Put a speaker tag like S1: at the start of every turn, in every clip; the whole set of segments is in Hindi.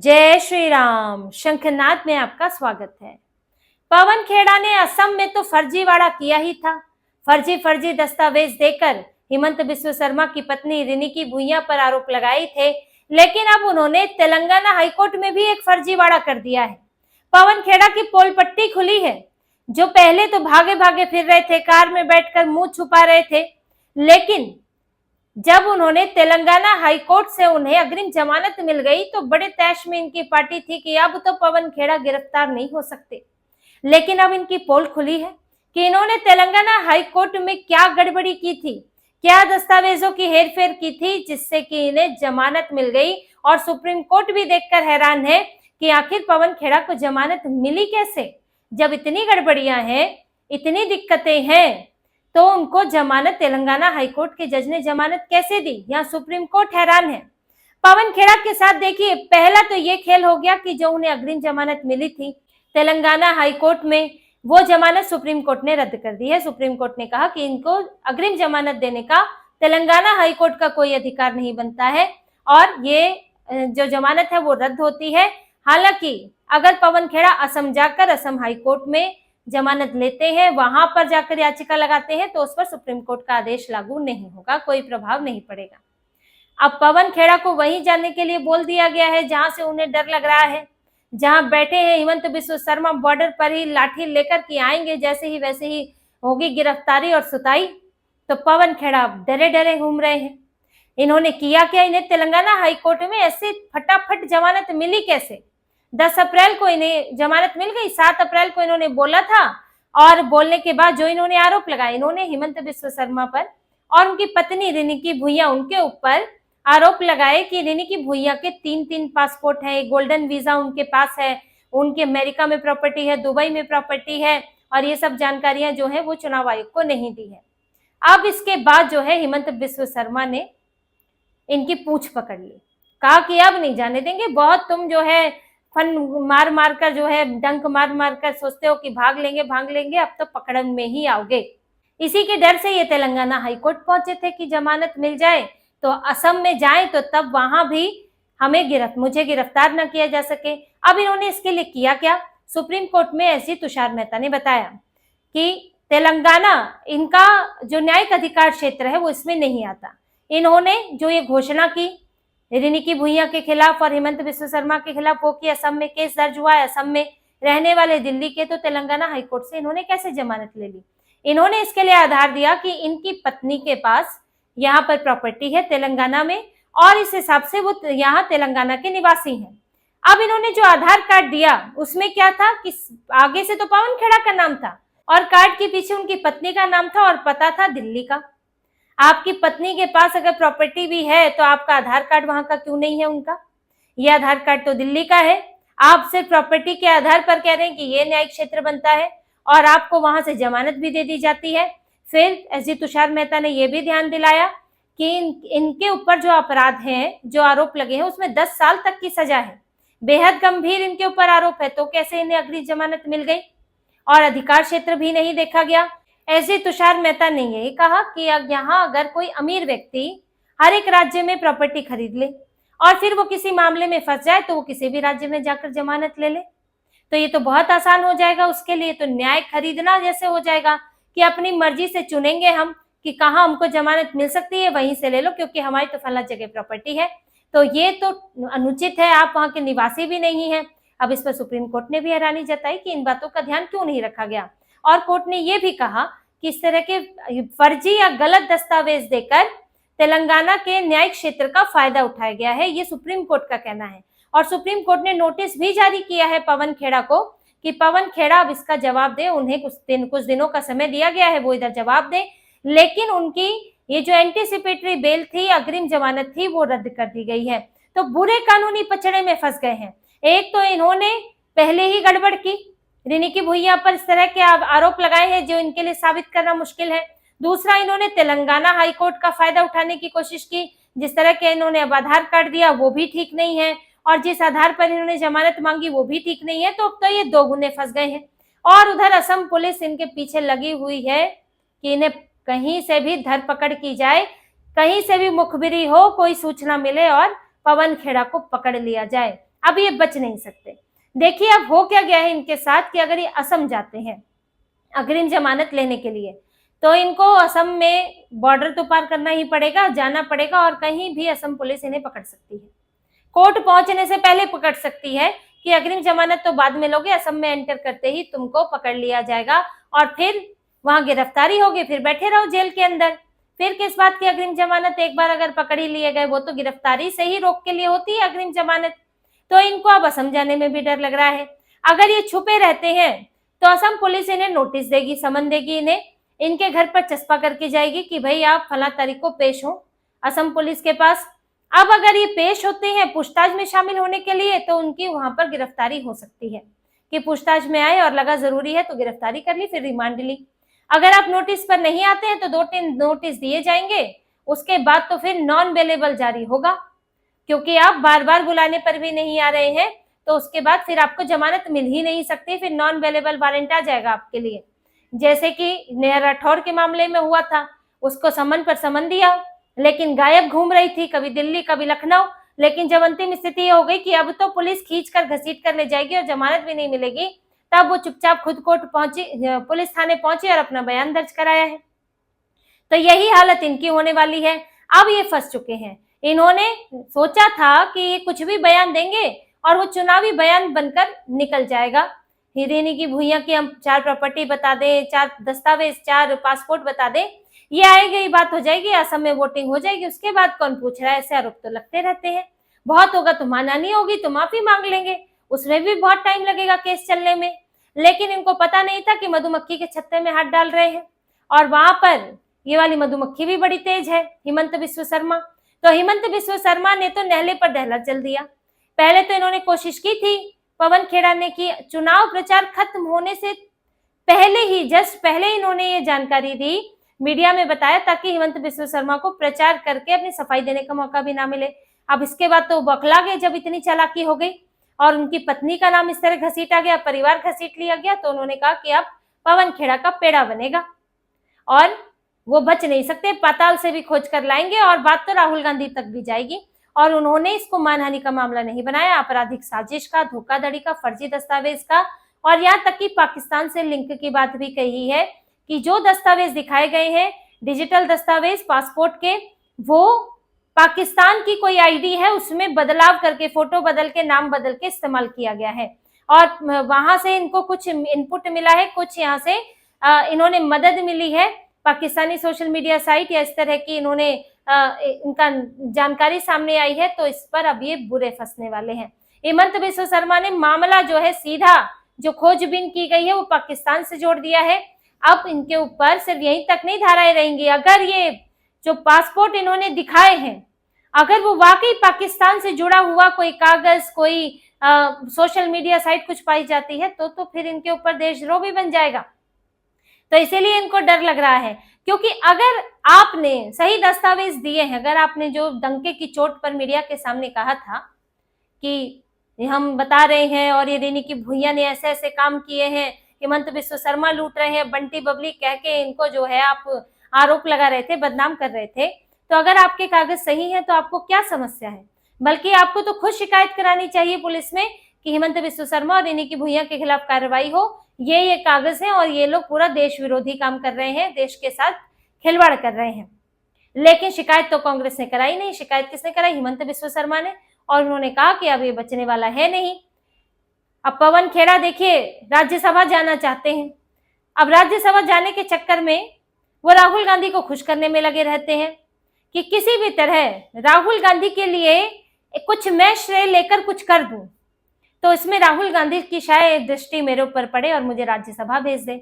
S1: जय श्री राम। शंखनाद में आपका स्वागत है। पवन खेड़ा ने असम में तो फर्जीवाड़ा किया ही था। फर्जी दस्तावेज देकर हिमंत बिस्व शर्मा की पत्नी रिनिकी भुइयां पर आरोप लगाए थे, लेकिन अब उन्होंने तेलंगाना हाईकोर्ट में भी एक फर्जीवाड़ा कर दिया है। पवन खेड़ा की पोल पट्टी खुली है। जो पहले तो भागे भागे फिर रहे थे, कार में बैठकर मुंह छुपा रहे थे, लेकिन जब उन्होंने तेलंगाना हाईकोर्ट से उन्हें अग्रिम जमानत मिल गई तो बड़े तैश में इनकी पार्टी थी कि अब तो पवन खेड़ा गिरफ्तार नहीं हो सकते। लेकिन अब इनकी पोल खुली है कि इन्होंने तेलंगाना हाईकोर्ट में क्या गड़बड़ी की थी, क्या दस्तावेजों की हेरफेर की थी, जिससे कि इन्हें जमानत मिल गई। और सुप्रीम कोर्ट भी देखकर हैरान है कि आखिर पवन खेड़ा को जमानत मिली कैसे। जब इतनी गड़बड़ियां हैं, इतनी दिक्कतें हैं, तो उनको जमानत तेलंगाना हाईकोर्ट के जज ने जमानत कैसे दी। यहाँ सुप्रीम कोर्ट हैरान है। पवन खेड़ा के साथ देखिए, पहला तो ये खेल हो गया कि जो उन्हें अग्रिम जमानत मिली थी तेलंगाना हाईकोर्ट में, वो जमानत सुप्रीम कोर्ट ने रद्द कर दी है। सुप्रीम कोर्ट ने कहा कि इनको अग्रिम जमानत देने का तेलंगाना हाईकोर्ट का कोई अधिकार नहीं बनता है और ये जो जमानत है वो रद्द होती है। हालांकि अगर पवन खेड़ा असम जाकर असम हाईकोर्ट में जमानत लेते हैं, वहां पर जाकर याचिका लगाते हैं, तो उस पर सुप्रीम कोर्ट का आदेश लागू नहीं होगा, कोई प्रभाव नहीं पड़ेगा। अब पवन खेड़ा को वहीं जाने के लिए बोल दिया गया है जहां से उन्हें डर लग रहा है, जहां बैठे हैं हिमंत बिस्व शर्मा बॉर्डर पर ही लाठी लेकर के आएंगे, जैसे ही वैसे ही होगी गिरफ्तारी और सुताई। तो पवन खेड़ा डरे डरे घूम रहे हैं। इन्होंने किया क्या, इन्हें तेलंगाना हाईकोर्ट में ऐसे फटाफट जमानत मिली कैसे। 10 अप्रैल को इन्हें जमानत मिल गई, 7 अप्रैल को इन्होंने बोला था और बोलने के बाद जो इन्होंने आरोप लगाए, इन्होंने हिमंत बिस्व शर्मा पर और उनकी पत्नी रिनिकी भुइयां, उनके ऊपर आरोप लगाए कि रिनिकी भुइयां के 3 पासपोर्ट हैं, एक गोल्डन वीजा उनके पास है, उनके अमेरिका में प्रॉपर्टी है, दुबई में प्रॉपर्टी है, और ये सब जानकारियां जो है वो चुनाव आयोग को नहीं दी है। अब इसके बाद जो है हिमंत बिस्व शर्मा ने इनकी पूंछ पकड़ ली, कहा कि अब नहीं जाने देंगे, बहुत तुम जो है फन मार मार कर जो है डंक मार मार कर सोचते हो कि भाग लेंगे, अब तो पकड़न में ही आओगे। इसी के डर से ये तेलंगाना हाईकोर्ट पहुंचे थे कि जमानत मिल जाए तो असम में जाएं, तो तब वहां भी मुझे गिरफ्तार न किया जा सके। अब इन्होंने इसके लिए किया क्या, सुप्रीम कोर्ट में एसजी तुषार मेहता ने बताया कि तेलंगाना इनका जो न्यायिक अधिकार क्षेत्र है वो इसमें नहीं आता। इन्होंने जो ये घोषणा की रिनिकी भुइयां के खिलाफ और हिमंत बिस्व शर्मा के खिलाफ, वो कि असम में केस दर्ज हुआ है, असम में रहने वाले दिल्ली के, तो तेलंगाना हाईकोर्ट से इन्होंने कैसे जमानत ले ली। इन्होंने इसके लिए आधार दिया कि इनकी पत्नी के पास यहाँ पर प्रॉपर्टी है तेलंगाना में और इस हिसाब से वो यहाँ तेलंगाना के निवासी हैं। अब इन्होंने जो आधार कार्ड दिया उसमें क्या था कि आगे से तो पवन खेड़ा का नाम था और कार्ड के पीछे उनकी पत्नी का नाम था और पता था दिल्ली का। आपकी पत्नी के पास अगर प्रॉपर्टी भी है तो आपका आधार कार्ड वहां का क्यों नहीं है उनका, ये आधार कार्ड तो दिल्ली का है। आप सिर्फ प्रॉपर्टी के आधार पर कह रहे हैं कि ये न्यायिक क्षेत्र बनता है और आपको वहां से जमानत भी दे दी जाती है। फिर एसजी तुषार मेहता ने यह भी ध्यान दिलाया कि इनके ऊपर जो अपराध हैं, जो आरोप लगे हैं, उसमें 10 साल तक की सजा है, बेहद गंभीर इनके ऊपर आरोप है, तो कैसे इन्हें अग्रिम जमानत मिल गई और अधिकार क्षेत्र भी नहीं देखा गया। एसजी तुषार मेहता ने यही कहा कि यहाँ अगर कोई अमीर व्यक्ति हर एक राज्य में प्रॉपर्टी खरीद ले और फिर वो किसी मामले में फंस जाए तो वो किसी भी राज्य में जाकर जमानत ले ले, तो ये तो बहुत आसान हो जाएगा उसके लिए। तो न्याय खरीदना जैसे हो जाएगा कि अपनी मर्जी से चुनेंगे हम कि कहाँ हमको जमानत मिल सकती है, वहीं से ले लो, क्योंकि हमारी तो फला जगह प्रॉपर्टी है। तो ये तो अनुचित है, आप वहां के निवासी भी नहीं है। अब इस पर सुप्रीम कोर्ट ने भी हैरानी जताई कि इन बातों का ध्यान क्यों नहीं रखा गया, और कोर्ट ने यह भी कहा कि इस तरह के फर्जी या गलत दस्तावेज देकर तेलंगाना के न्यायिक क्षेत्र का फायदा उठाया गया है, ये सुप्रीम कोर्ट का कहना है। और सुप्रीम कोर्ट ने नोटिस भी जारी किया है पवन खेड़ा को कि पवन खेड़ा अब इसका जवाब दे। उन्हें कुछ दिनों का समय दिया गया है, वो इधर जवाब दे, लेकिन उनकी ये जो एंटीसिपेटरी बेल थी, अग्रिम जमानत थी, वो रद्द कर दी गई है। तो बुरे कानूनी पचड़े में फंस गए हैं। एक तो इन्होंने पहले ही गड़बड़ की, रिनिकी भुइयां पर इस तरह के आरोप लगाए हैं जो इनके लिए साबित करना मुश्किल है। दूसरा, इन्होंने तेलंगाना हाईकोर्ट का फायदा उठाने की कोशिश की, जिस तरह के इन्होंने अब आधार कार्ड दिया वो भी ठीक नहीं है, और जिस आधार पर इन्होंने जमानत मांगी वो भी ठीक नहीं है। तो ये दो गुने फंस गए हैं। और उधर असम पुलिस इनके पीछे लगी हुई है कि इन्हें कहीं से भी धरपकड़ की जाए, कहीं से भी मुखबिरी हो, कोई सूचना मिले और पवन खेड़ा को पकड़ लिया जाए। अब ये बच नहीं सकते। देखिए अब हो क्या गया है इनके साथ कि अगर ये असम जाते हैं अग्रिम जमानत लेने के लिए, तो इनको असम में बॉर्डर तो पार करना ही पड़ेगा, जाना पड़ेगा, और कहीं भी असम पुलिस इन्हें पकड़ सकती है। कोर्ट पहुंचने से पहले पकड़ सकती है कि अग्रिम जमानत तो बाद में लोगे, असम में एंटर करते ही तुमको पकड़ लिया जाएगा और फिर वहां गिरफ्तारी होगी, फिर बैठे रहो जेल के अंदर। फिर किस बात की अग्रिम जमानत, एक बार अगर पकड़ ही लिए गए, वो तो गिरफ्तारी से ही रोक के लिए होती है अग्रिम जमानत। तो इनको अब असम जाने में भी डर लग रहा है। अगर ये छुपे रहते हैं तो असम पुलिस इन्हें नोटिस देगी, समन देगी, इन्हें इनके घर पर चस्पा करके जाएगी कि भाई आप फला तारीख को पेश हो असम पुलिस के पास। अब अगर ये पेश होते हैं पूछताछ में शामिल होने के लिए, तो उनकी वहां पर गिरफ्तारी हो सकती है कि पूछताछ में आए और लगा जरूरी है तो गिरफ्तारी कर ली, फिर रिमांड ली। अगर आप नोटिस पर नहीं आते हैं तो 2-3 नोटिस दिए जाएंगे, उसके बाद तो फिर नॉन अवेलेबल जारी होगा, क्योंकि आप बार बार बुलाने पर भी नहीं आ रहे हैं, तो उसके बाद फिर आपको जमानत मिल ही नहीं सकती, फिर नॉन अवेलेबल वारंट आ जाएगा आपके लिए। जैसे कि नेहा राठौर के मामले में हुआ था, उसको समन पर समन दिया, लेकिन गायब घूम रही थी, कभी दिल्ली कभी लखनऊ। लेकिन जब अंतिम स्थिति ये हो गई कि अब तो पुलिस खींच कर घसीट कर ले जाएगी और जमानत भी नहीं मिलेगी, तब वो चुपचाप खुद कोर्ट पहुंची, पुलिस थाने पहुंची और अपना बयान दर्ज कराया है। तो यही हालत इनकी होने वाली है। अब ये फंस चुके हैं। इन्होंने सोचा था कि ये कुछ भी बयान देंगे और वो चुनावी बयान बनकर निकल जाएगा। हिरेनी की भुइयां की हम 4 प्रॉपर्टी बता दें, 4 दस्तावेज, 4 पासपोर्ट बता दें, ये आई गई बात हो जाएगी, असम में वोटिंग हो जाएगी, उसके बाद कौन पूछ रहा है, ऐसे आरोप तो लगते रहते हैं। बहुत होगा तो मानहानि होगी तो माफी मांग लेंगे, उसमें भी बहुत टाइम लगेगा केस चलने में। लेकिन इनको पता नहीं था कि मधुमक्खी के छत्ते में हाथ डाल रहे हैं, और वहां पर ये वाली मधुमक्खी भी बड़ी तेज है, हिमंत बिस्व शर्मा। तो हिमंत बिस्व शर्मा ने तो नहले पर दहला चल दिया। पहले तो इन्होंने कोशिश की थी पवन खेड़ा ने कि चुनाव प्रचार खत्म होने से पहले ही, जस्ट पहले इन्होंने ये जानकारी दी, मीडिया में बताया, ताकि हिमंत बिस्व शर्मा को प्रचार करके अपनी सफाई देने का मौका भी ना मिले। अब इसके बाद तो बौखला गए जब इतनी चालाकी हो गई और उनकी पत्नी का नाम इस तरह घसीटा गया, परिवार घसीट लिया गया, तो उन्होंने कहा कि अब पवन खेड़ा का पेड़ा बनेगा और वो बच नहीं सकते, पाताल से भी खोज कर लाएंगे, और बात तो राहुल गांधी तक भी जाएगी। और उन्होंने इसको मानहानि का मामला नहीं बनाया, आपराधिक साजिश का, धोखाधड़ी का, फर्जी दस्तावेज का, और यहाँ तक कि पाकिस्तान से लिंक की बात भी कही है कि जो दस्तावेज दिखाए गए हैं, डिजिटल दस्तावेज पासपोर्ट के, वो पाकिस्तान की कोई आईडी है, उसमें बदलाव करके, फोटो बदल के, नाम बदल के इस्तेमाल किया गया है। और वहां से इनको कुछ इनपुट मिला है, कुछ यहाँ से इन्होंने मदद मिली है, पाकिस्तानी सोशल मीडिया साइट या इस तरह की इन्होंने इनका जानकारी सामने आई है, तो इस पर अब ये बुरे फंसने वाले हैं। हिमंत बिस्व शर्मा ने मामला जो है सीधा, जो खोजबीन की गई है वो पाकिस्तान से जोड़ दिया है। अब इनके ऊपर सिर्फ यहीं तक नहीं धाराएं रहेंगी, अगर ये जो पासपोर्ट इन्होंने दिखाए हैं, अगर वो वाकई पाकिस्तान से जुड़ा हुआ कोई कागज, कोई सोशल मीडिया साइट कुछ पाई जाती है, तो फिर इनके ऊपर देशद्रोह भी बन जाएगा। तो इसीलिए इनको डर लग रहा है, क्योंकि अगर आपने सही दस्तावेज दिए हैं, अगर आपने जो डंके की चोट पर मीडिया के सामने कहा था कि हम बता रहे हैं और ये रेनी की भुइया ने ऐसे ऐसे काम किए हैं, हिमंत बिस्व शर्मा लूट रहे हैं, बंटी बबली कह के इनको जो है आप आरोप लगा रहे थे, बदनाम कर रहे थे, तो अगर आपके कागज सही हैं तो आपको क्या समस्या है? बल्कि आपको तो खुद शिकायत करानी चाहिए पुलिस में कि हिमंत बिस्व शर्मा और रेनी की भुइया के खिलाफ कार्रवाई हो, ये कागज हैं और ये लोग पूरा देश विरोधी काम कर रहे हैं, देश के साथ खिलवाड़ कर रहे हैं। लेकिन शिकायत तो कांग्रेस ने कराई नहीं। शिकायत किसने कराई? हिमंत बिस्व शर्मा ने। और उन्होंने कहा कि अब ये बचने वाला है नहीं। अब पवन खेड़ा देखिए राज्यसभा जाना चाहते हैं। अब राज्यसभा जाने के चक्कर में वो राहुल गांधी को खुश करने में लगे रहते हैं कि किसी भी तरह राहुल गांधी के लिए कुछ मैं श्रेय लेकर कुछ कर दूं, तो इसमें राहुल गांधी की शायद दृष्टि मेरे ऊपर पड़े और मुझे राज्यसभा भेज दे।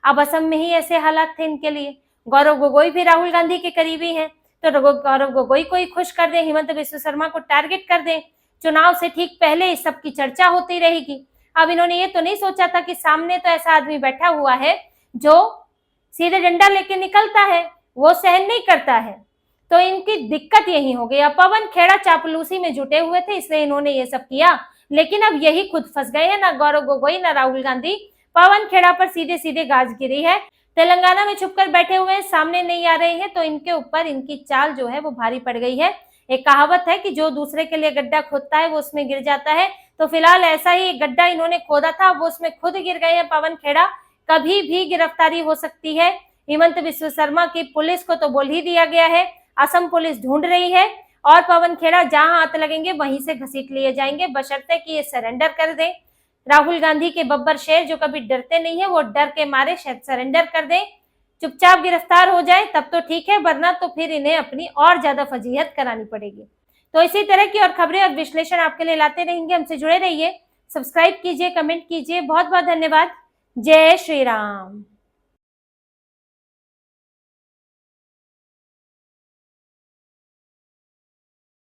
S1: अब असम में ही ऐसे हालात थे इनके लिए। गौरव गोगोई भी राहुल गांधी के करीबी हैं, तो गौरव गोगोई को ही खुश कर दें, हिमंत बिस्व शर्मा को टारगेट कर दें। चुनाव से ठीक पहले इस सब की चर्चा होती रहेगी। अब इन्होंने ये तो नहीं सोचा था कि सामने तो ऐसा आदमी बैठा हुआ है जो सीधे डंडा लेके निकलता है, वो सहन नहीं करता है। तो इनकी दिक्कत यही हो गई। अब पवन खेड़ा चापलूसी में जुटे हुए थे, इसलिए इन्होंने ये सब किया, लेकिन अब यही खुद फंस गए हैं। ना गौरव गोगोई ना राहुल गांधी, पवन खेड़ा पर सीधे सीधे गाज गिरी है। तेलंगाना में छुपकर बैठे हुए हैं, सामने नहीं आ रहे हैं, तो इनके ऊपर इनकी चाल जो है वो भारी पड़ गई है। एक कहावत है कि जो दूसरे के लिए गड्ढा खोदता है वो उसमें गिर जाता है। तो फिलहाल ऐसा ही एक गड्ढा इन्होंने खोदा था, वो उसमें खुद गिर गए हैं पवन खेड़ा। कभी भी गिरफ्तारी हो सकती है। हेमंत बिस्व शर्मा की पुलिस को तो बोल ही दिया गया है, असम पुलिस ढूंढ रही है और पवन खेड़ा जहां हाथ लगेंगे वहीं से घसीट लिए जाएंगे, बशर्ते कि ये सरेंडर कर दें। राहुल गांधी के बब्बर शेर जो कभी डरते नहीं है, वो डर के मारे शायद सरेंडर कर दें, चुपचाप गिरफ्तार हो जाए तब तो ठीक है, वरना तो फिर इन्हें अपनी और ज्यादा फजीहत करानी पड़ेगी। तो इसी तरह की और खबरें और विश्लेषण आपके लिए लाते रहेंगे, हमसे जुड़े रहिए, सब्सक्राइब कीजिए, कमेंट कीजिए। बहुत बहुत धन्यवाद। जय श्री राम।